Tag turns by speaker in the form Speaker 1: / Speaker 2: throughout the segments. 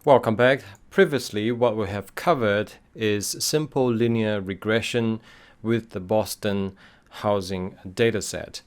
Speaker 1: Welcome back. Previously, what we have covered is simple linear regression with the Boston housing dataset.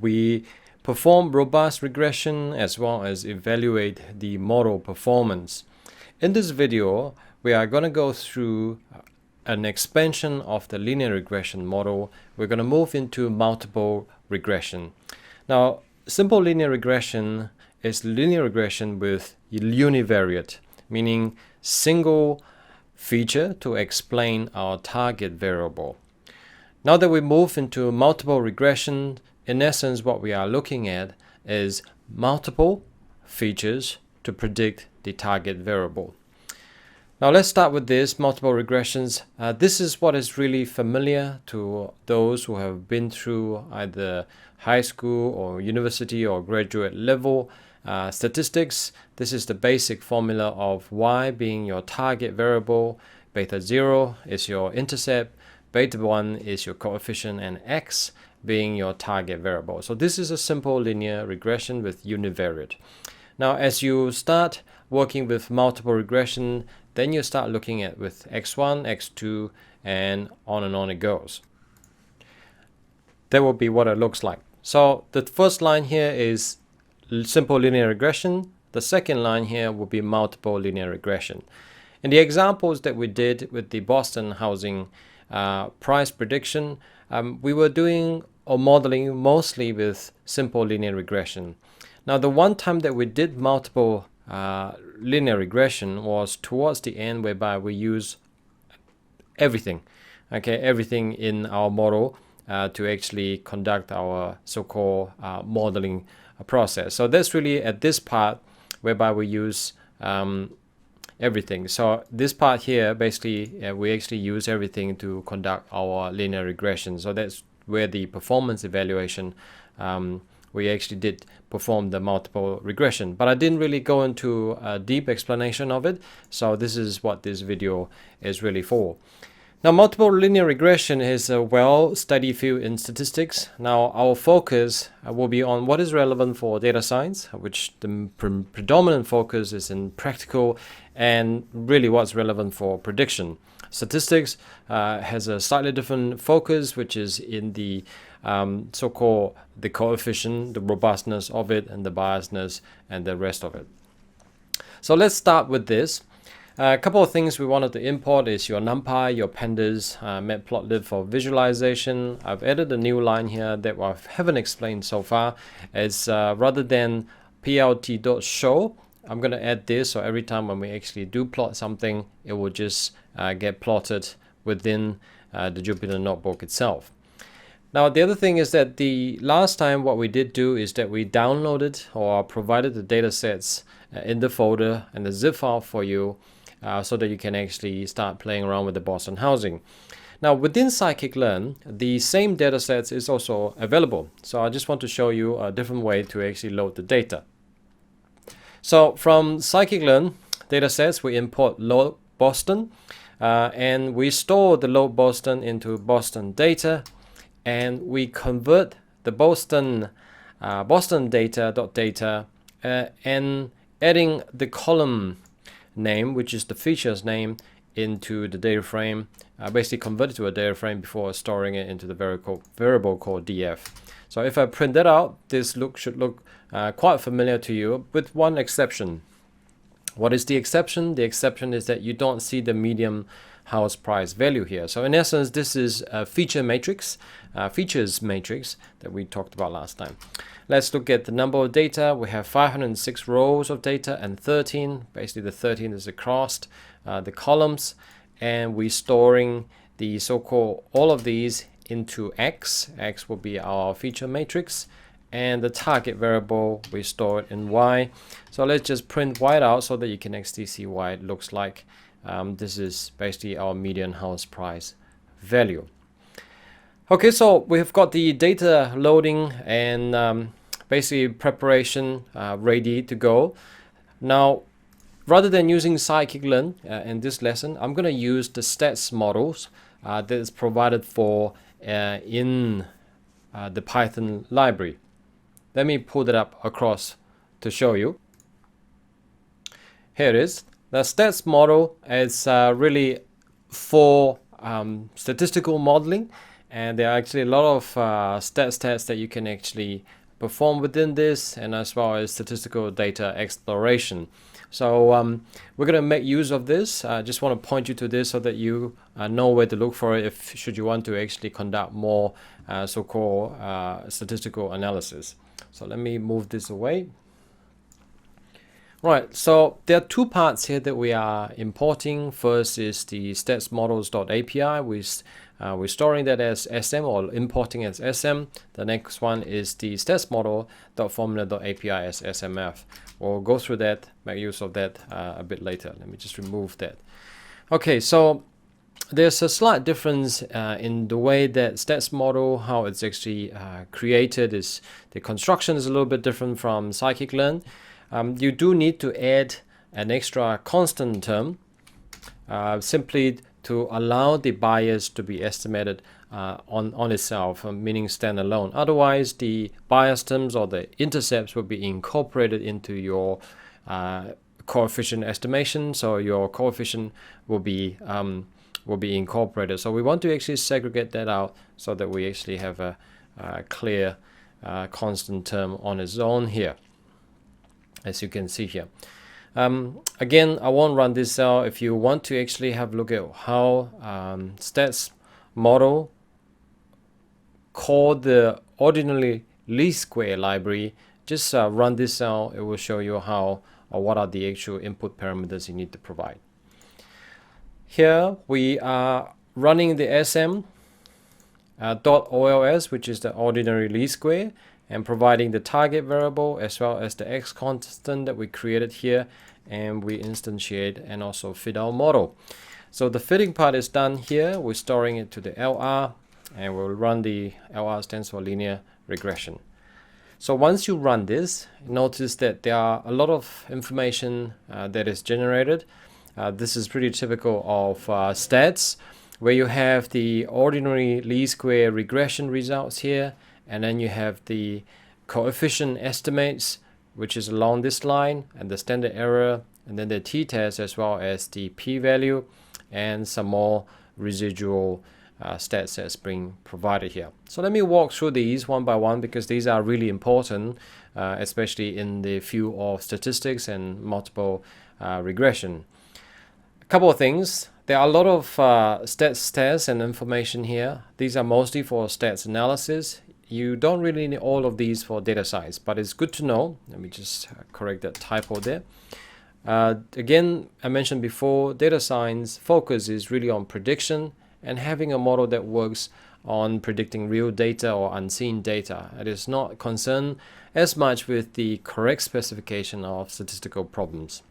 Speaker 1: We perform robust regression as well as evaluate the model performance. In this video, we are going to go through an expansion of the linear regression model. We're going to move into multiple regression. Now, simple linear regression is linear regression with univariate, meaning single feature to explain our target variable. Now that we move into multiple regression, in essence what we are looking at is multiple features to predict the target variable. Now let's start with this multiple regressions. This is what is really familiar to those who have been through either high school or university or graduate level statistics. This is the basic formula of y being your target variable, beta 0 is your intercept, beta 1 is your coefficient, and x being your target variable. So this is a simple linear regression with univariate. Now as you start working with multiple regression, then you start looking at with x1, x2, and on it goes. That will be what it looks like. So the first line here is simple linear regression. The second line here will be multiple linear regression. In the examples that we did with the Boston housing price prediction, we were doing or modeling mostly with simple linear regression. Now the one time that we did multiple linear regression was towards the end, whereby we use everything in our model to actually conduct our so-called modeling process. So that's really at this part whereby we use everything. So this part here, basically we actually use everything to conduct our linear regression. So that's where the performance evaluation we actually did perform the multiple regression, but I didn't really go into a deep explanation of it. So this is what this video is really for. Now, multiple linear regression is a well-studied field in statistics. Now, our focus will be on what is relevant for data science, which the predominant focus is in practical, and really what's relevant for prediction. Statistics has a slightly different focus, which is in the so-called the coefficient, the robustness of it, and the biasness, and the rest of it. So let's start with this. A couple of things we wanted to import is your NumPy, your pandas, matplotlib for visualization. I've added a new line here that I haven't explained so far. It's rather than plt.show, I'm going to add this, so every time when we actually do plot something, it will just get plotted within the Jupyter Notebook itself. Now the other thing is that the last time what we did do is that we downloaded or provided the data sets in the folder and the zip file for you so that you can actually start playing around with the Boston housing. Now within scikit-learn, the same data sets is also available. So I just want to show you a different way to actually load the data. So from scikit-learn datasets, we import load Boston and we store the load Boston into Boston data, and we convert the Boston data and adding the column name, which is the features name, into the data frame, basically convert it to a data frame before storing it into the variable called df. So if I print that out, this should look quite familiar to you, with one exception. What is the exception? The exception is that you don't see the median house price value here. So in essence, this is a features matrix that we talked about last time. Let's look at the number of data. We have 506 rows of data and 13. Basically, the 13 is across the columns, and we're storing the so-called all of these into x. X will be our feature matrix, and the target variable we store it in y. So let's just print y out so that you can actually see what it looks like. This is basically our median house price value. Okay, so we've got the data loading and basically preparation ready to go. Now, rather than using scikit-learn in this lesson, I'm going to use the stats models that is provided for in the Python library. Let me pull that up across to show you. Here it is. The stats model is really for statistical modeling, and there are actually a lot of stats that you can actually perform within this, and as well as statistical data exploration. So we're going to make use of this. I just want to point you to this so that you know where to look for it if should you want to actually conduct more so-called statistical analysis. So let me move this away. Right, so there are two parts here that we are importing. First is the statsmodels.api. We're storing that as SM, or importing as SM. The next one is the statsmodel.formula.api as SMF. We'll go through that, make use of that a bit later. Let me just remove that. Okay, so there's a slight difference in the way that stats model, how it's actually created. Is the construction is a little bit different from scikit-learn. You do need to add an extra constant term simply to allow the bias to be estimated on itself, meaning standalone. Otherwise, the bias terms or the intercepts will be incorporated into your coefficient estimation, so your coefficient will be incorporated. So we want to actually segregate that out so that we actually have a clear constant term on its own here, as you can see here. Again, I won't run this cell. If you want to actually have a look at how stats model call the ordinary least square library, just run this cell. It will show you how or what are the actual input parameters you need to provide. Here we are running the SM .ols, which is the ordinary least square, and providing the target variable as well as the x constant that we created here, and we instantiate and also fit our model. So the fitting part is done here. We're storing it to the LR, and we'll run the LR stands for linear regression. So once you run this, notice that there are a lot of information that is generated. This is pretty typical of stats, where you have the ordinary least square regression results here, and then you have the coefficient estimates, which is along this line, and the standard error, and then the t-test, as well as the p-value, and some more residual stats that's being provided here. So let me walk through these one by one, because these are really important, especially in the field of statistics and multiple regression. A couple of things. There are a lot of stats tests and information here. These are mostly for stats analysis. You don't really need all of these for data science, but it's good to know. Let me just correct that typo there. Again, I mentioned before, data science focus is really on prediction and having a model that works on predicting real data or unseen data. It is not concerned as much with the correct specification of statistical problems.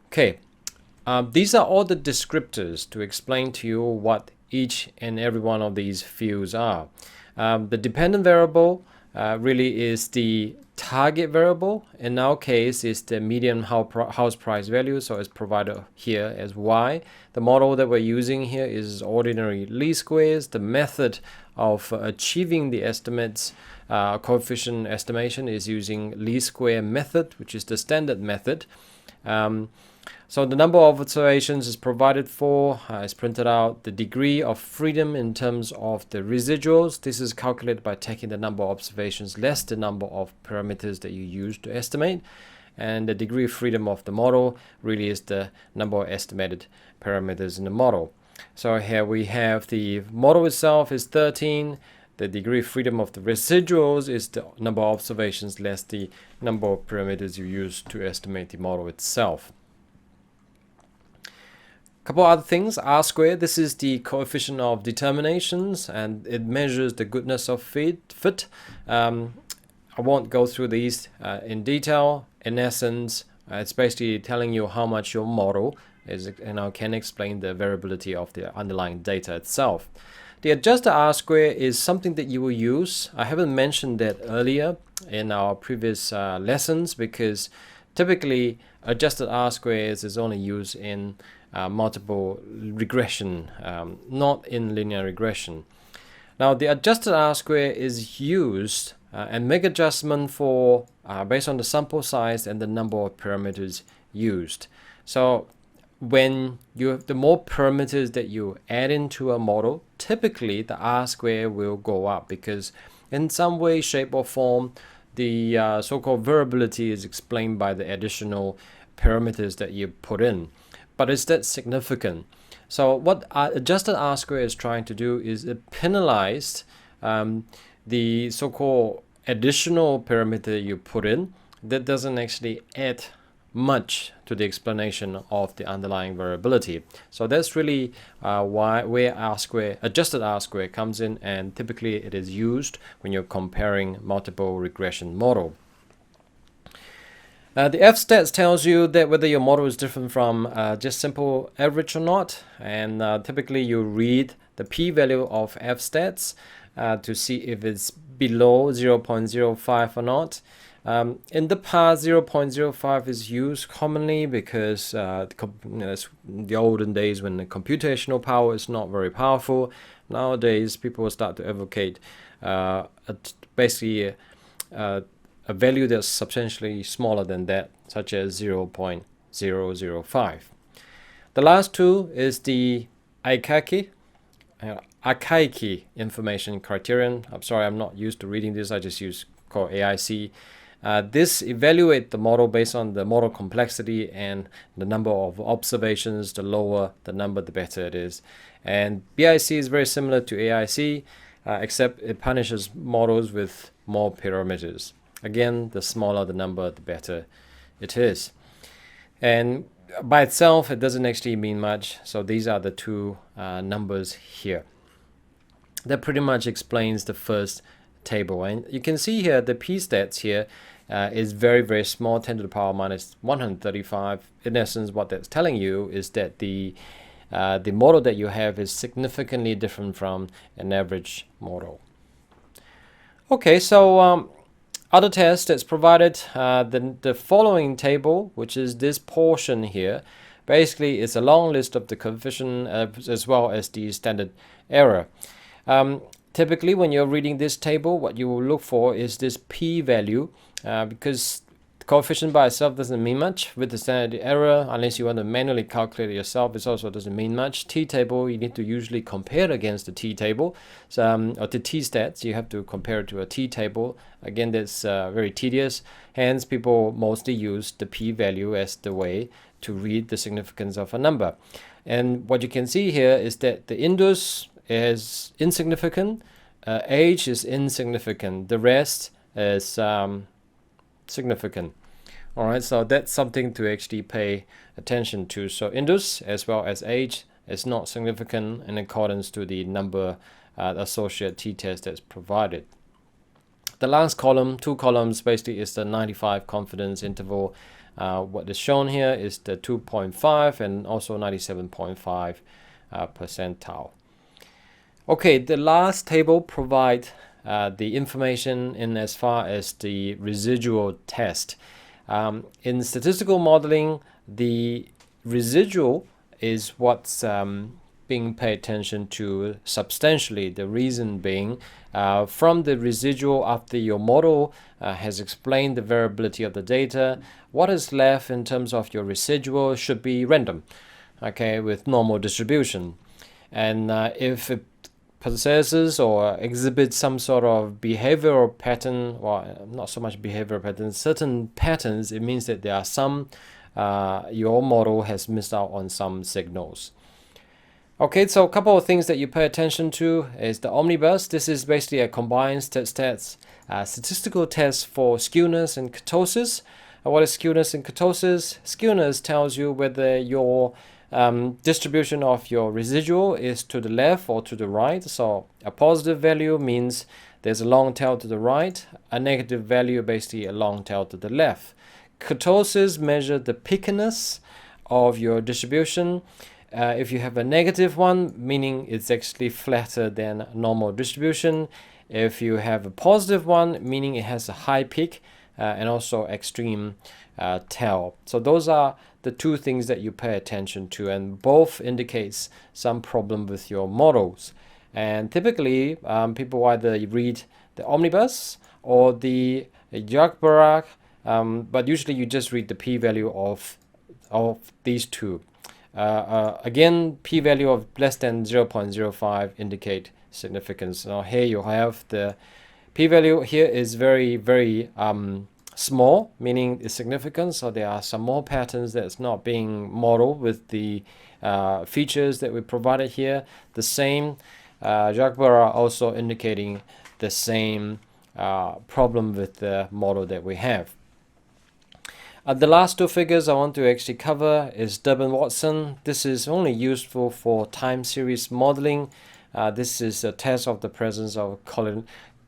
Speaker 1: Okay, these are all the descriptors to explain to you what each and every one of these fields are. The dependent variable really is the target variable. In our case, is the median house price value, so it's provided here as y. The model that we're using here is ordinary least squares. The method of achieving the estimates coefficient estimation is using least square method, which is the standard method. So the number of observations is provided for, is printed out. The degree of freedom in terms of the residuals, this is calculated by taking the number of observations less the number of parameters that you use to estimate. And the degree of freedom of the model really is the number of estimated parameters in the model. So here we have the model itself is 13. The degree of freedom of the residuals is the number of observations less the number of parameters you use to estimate the model itself. Couple other things. R squared, this is the coefficient of determinations, and it measures the goodness of fit. I won't go through these in detail. In essence, it's basically telling you how much your model is, and I can explain the variability of the underlying data itself. The adjusted R square is something that you will use. I haven't mentioned that earlier in our previous lessons, because typically adjusted R squares is only used in multiple regression, not in linear regression. Now the adjusted R square is used and make adjustment for based on the sample size and the number of parameters used. So when the more parameters that you add into a model, typically the R-square will go up, because in some way, shape, or form, the so-called variability is explained by the additional parameters that you put in. But is that significant? So what adjusted R-square is trying to do is it penalized the so-called additional parameter you put in that doesn't actually add much to the explanation of the underlying variability. So that's really where R-square, adjusted R-square comes in, and typically it is used when you're comparing multiple regression model. The F-stats tells you that whether your model is different from just simple average or not, and typically you read the p-value of F-stats to see if it's below 0.05 or not. In the past, 0.05 is used commonly because the olden days when the computational power is not very powerful. Nowadays, people start to advocate basically a value that's substantially smaller than that, such as 0.005. The last two is the archaic information criterion. I'm sorry, I'm not used to reading this. I just call AIC. This evaluates the model based on the model complexity and the number of observations. The lower the number, the better it is. And BIC is very similar to AIC, except it punishes models with more parameters. Again, the smaller the number, the better it is. And by itself, it doesn't actually mean much. So these are the two numbers here. That pretty much explains the first table. And you can see here the p-stats here is very, very small, 10 to the power minus 135. In essence, what that's telling you is that the model that you have is significantly different from an average model. Okay, so other tests that's provided, the following table, which is this portion here, basically is a long list of the coefficient as well as the standard error. Typically, when you're reading this table, what you will look for is this p-value, because the coefficient by itself doesn't mean much. With the standard error, unless you want to manually calculate it yourself, it also doesn't mean much. T-table, you need to usually compare it against the t-table, or the t-stats. You have to compare it to a t-table. Again, that's very tedious. Hence, people mostly use the p-value as the way to read the significance of a number. And what you can see here is that the indus is insignificant, age is insignificant, the rest is significant. All right, so that's something to actually pay attention to. So indus as well as age is not significant in accordance to the number associated t-test that's provided. The last column, two columns, basically is the 95 confidence interval. What is shown here is the 2.5 and also 97.5 percentile. Okay, the last table provides the information in as far as the residual test. In statistical modeling, the residual is what's being paid attention to substantially. The reason being, from the residual after your model has explained the variability of the data, what is left in terms of your residual should be random, okay, with normal distribution. And if it possesses or exhibits some sort of behavioral pattern, or not so much behavioral pattern, certain patterns, it means that there are some, your model has missed out on some signals. Okay, so a couple of things that you pay attention to is the omnibus. This is basically a combined statistical test for skewness and kurtosis. What is skewness and kurtosis? Skewness tells you whether your distribution of your residual is to the left or to the right. So a positive value means there's a long tail to the right. A negative value, basically a long tail to the left. Kurtosis measure the pickiness of your distribution. If you have a negative one, meaning it's actually flatter than normal distribution. If you have a positive one, meaning it has a high peak and also extreme tail. So those are the two things that you pay attention to, and both indicates some problem with your models. And typically, people either read the omnibus or the Jagbarak, but usually you just read the p-value of these two. Again, p-value of less than 0.05 indicate significance. Now here you have the p-value here is very, very small, meaning it's significant. So there are some more patterns that's not being modeled with the features that we provided here. The same Jagbarak also indicating the same problem with the model that we have. The last two figures I want to actually cover is Durbin-Watson. This is only useful for time series modeling. This is a test of the presence of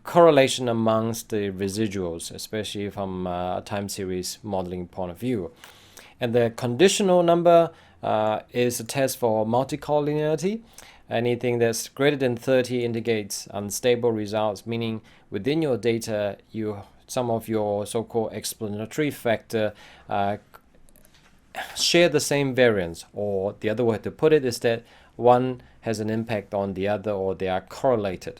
Speaker 1: correlation amongst the residuals, especially from a time series modeling point of view. And the conditional number is a test for multicollinearity. Anything that's greater than 30 indicates unstable results, meaning within your data, some of your so-called explanatory factor share the same variance, or the other way to put it is that one has an impact on the other, or they are correlated.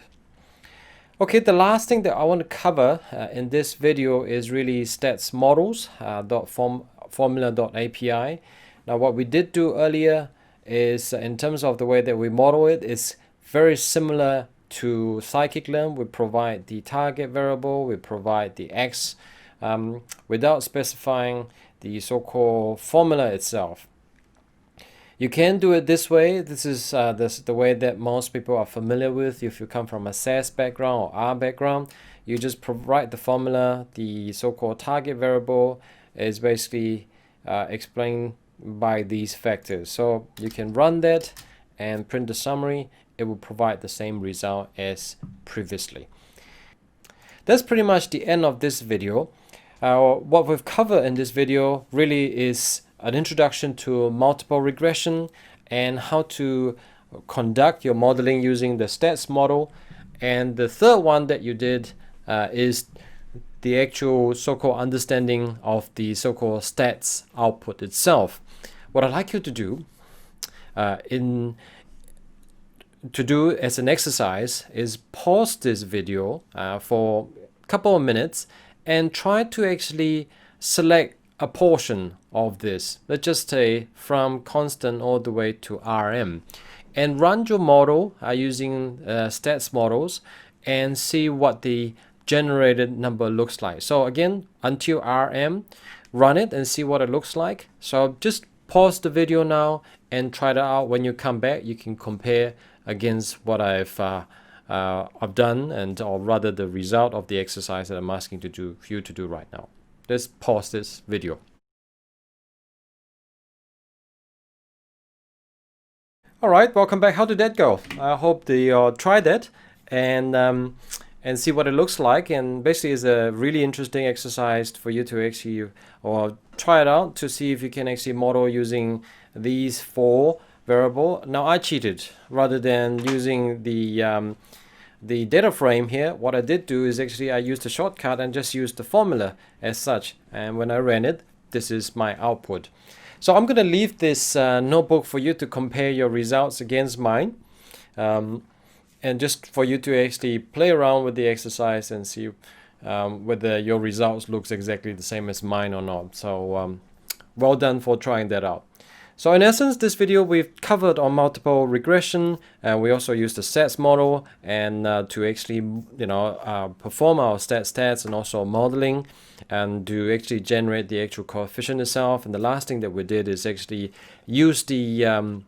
Speaker 1: Okay, the last thing that I want to cover in this video is really statsmodels formula.api. Now what we did do earlier is in terms of the way that we model it is very similar to scikit-learn. We provide the target variable, we provide the x without specifying the so-called formula itself. You can do it this way. This is the way that most people are familiar with. If you come from a SAS background or R background, you just provide the formula. The so-called target variable is basically explained by these factors. So you can run that and print the summary. It will provide the same result as previously. That's pretty much the end of this video. What we've covered in this video really is an introduction to multiple regression and how to conduct your modeling using the stats model. And the third one that you did is the actual so-called understanding of the so-called stats output itself. What I'd like you to do as an exercise is pause this video for a couple of minutes and try to actually select a portion of this. Let's just say from constant all the way to RM, and run your model using stats models and see what the generated number looks like. So again, until RM, run it and see what it looks like. So just pause the video now and try that out. When you come back, you can compare against what I've done, or rather the result of the exercise that I'm asking you to do right now. Let's pause this video. All right, welcome back. How did that go? I hope you try that and see what it looks like. And basically, it's a really interesting exercise for you to actually try it out to see if you can actually model using these four variables. Now I cheated. Rather than using the data frame here, what I did do is actually I used a shortcut and just used the formula as such. And when I ran it, this is my output. So I'm going to leave this notebook for you to compare your results against mine. And just for you to actually play around with the exercise and see whether your results looks exactly the same as mine or not. So well done for trying that out. So in essence, this video we've covered on multiple regression, and we also used the stats model and to actually perform our stats and also modeling and to actually generate the actual coefficient itself. And the last thing that we did is actually use the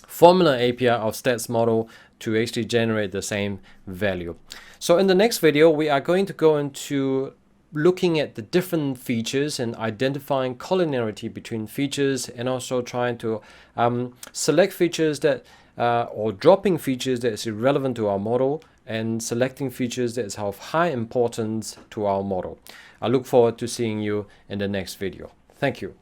Speaker 1: formula API of stats model to actually generate the same value. So in the next video, we are going to go into looking at the different features and identifying collinearity between features, and also trying to select features that or dropping features that is irrelevant to our model and selecting features that is of high importance to our model. I look forward to seeing you in the next video. Thank you.